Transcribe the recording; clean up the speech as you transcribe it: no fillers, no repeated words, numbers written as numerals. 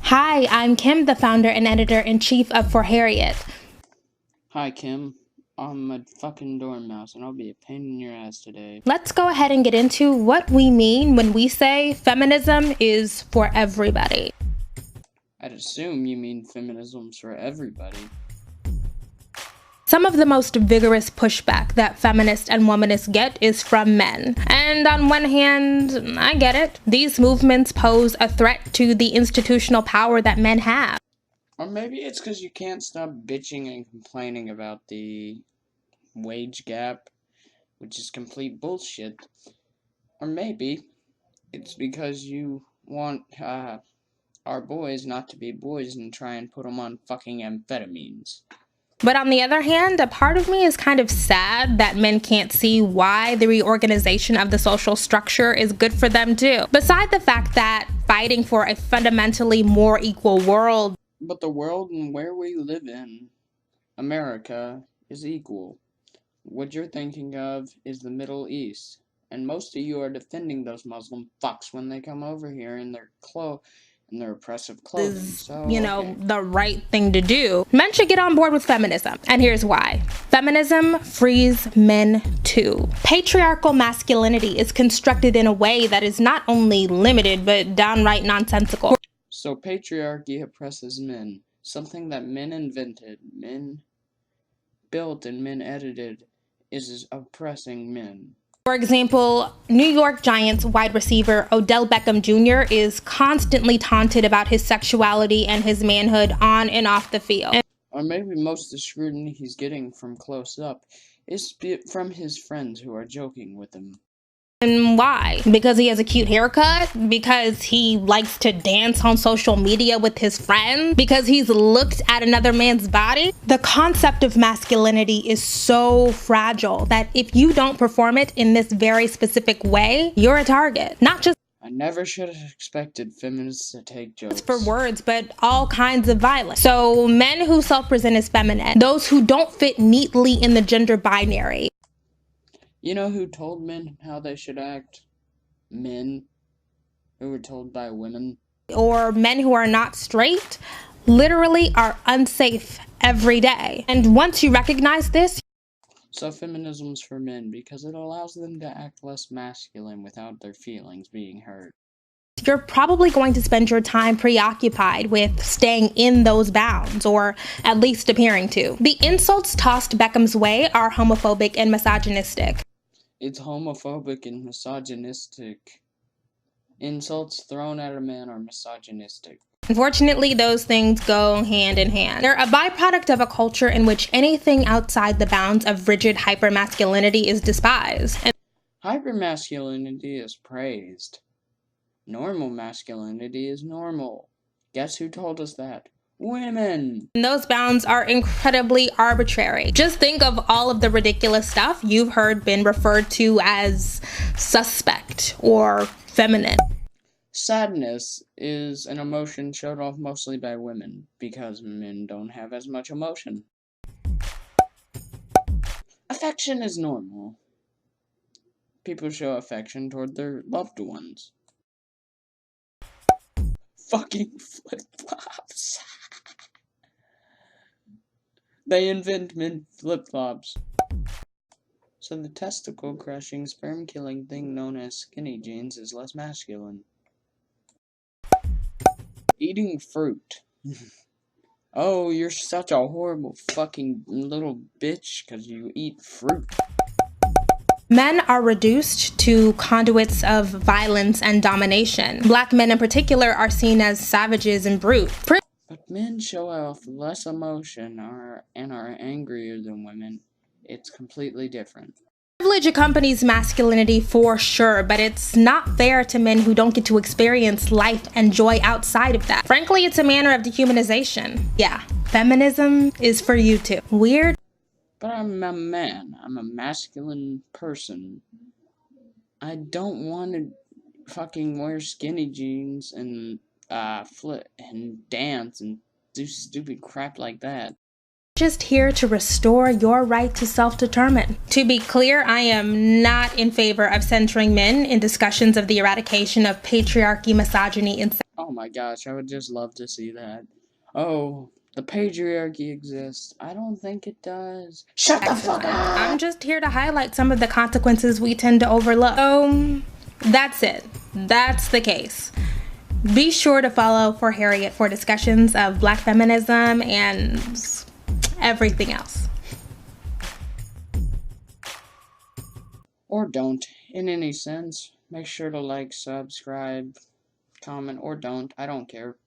Hi, I'm Kim, the founder and editor-in-chief of For Harriet. Hi, Kim. I'm a fucking dormouse, and I'll be a pain in your ass today. Let's go ahead and get into what we mean when we say feminism is for everybody. I'd assume you mean feminism's for everybody. Some of the most vigorous pushback that feminists and womanists get is from men. And on one hand, I get it. These movements pose a threat to the institutional power that men have. Or maybe it's because you can't stop bitching and complaining about the wage gap, which is complete bullshit. Or maybe it's because you want our boys not to be boys and try and put them on fucking amphetamines. But on the other hand, a part of me is kind of sad that men can't see why the reorganization of the social structure is good for them too. Beside the fact that fighting for a fundamentally more equal world. But the world and where we live in, America, is equal. What you're thinking of is the Middle East. And most of you are defending those Muslim fucks when they come over here in their oppressive clothing. The right thing to do. Men should get on board with feminism. And here's why. Feminism frees men too. Patriarchal masculinity is constructed in a way that is not only limited, but downright nonsensical. So patriarchy oppresses men. Something that men invented, men built, and men edited is oppressing men. For example, New York Giants wide receiver Odell Beckham Jr. is constantly taunted about his sexuality and his manhood on and off the field. Or maybe most of the scrutiny he's getting from close up is from his friends who are joking with him. And why? Because he has a cute haircut? Because he likes to dance on social media with his friends? Because he's looked at another man's body? The concept of masculinity is so fragile that if you don't perform it in this very specific way, you're a target. Not just I never should have expected feminists to take jokes for words, but all kinds of violence. So men who self-present as feminine, those who don't fit neatly in the gender binary. You know who told men how they should act? Men who were told by women. Or men who are not straight literally are unsafe every day. And once you recognize this, so feminism's for men because it allows them to act less masculine without their feelings being hurt. You're probably going to spend your time preoccupied with staying in those bounds, or at least appearing to. The insults tossed Beckham's way are homophobic and misogynistic. It's homophobic and misogynistic. Insults thrown at a man are misogynistic. Unfortunately, those things go hand in hand. They're a byproduct of a culture in which anything outside the bounds of rigid hypermasculinity is despised. Hypermasculinity is praised. Normal masculinity is normal. Guess who told us that? Women! And those bounds are incredibly arbitrary. Just think of all of the ridiculous stuff you've heard been referred to as suspect or feminine. Sadness is an emotion showed off mostly by women because men don't have as much emotion. Affection is normal. People show affection toward their loved ones. Fucking flip-flops. They invent men flip-flops. So the testicle-crushing, sperm-killing thing known as skinny jeans is less masculine. Eating fruit. Oh, you're such a horrible fucking little bitch because you eat fruit. Men are reduced to conduits of violence and domination. Black men in particular are seen as savages and brute. But men show off less emotion and are angrier than women. It's completely different. Privilege accompanies masculinity for sure, but it's not fair to men who don't get to experience life and joy outside of that. Frankly, it's a manner of dehumanization. Yeah, feminism is for you too. Weird. But I'm a man. I'm a masculine person. I don't want to fucking wear skinny jeans and flip and dance and do stupid crap like that. Just here to restore your right to self-determine. To be clear, I am not in favor of censoring men in discussions of the eradication of patriarchy, misogyny, and Oh my gosh, I would just love to see that. Oh, the patriarchy exists. I don't think it does. Shut the fuck up! I'm just here to highlight some of the consequences we tend to overlook. So that's it. That's the case. Be sure to follow For Harriet for discussions of Black feminism and everything else. Or don't, in any sense. Make sure to like, subscribe, comment, or don't. I don't care.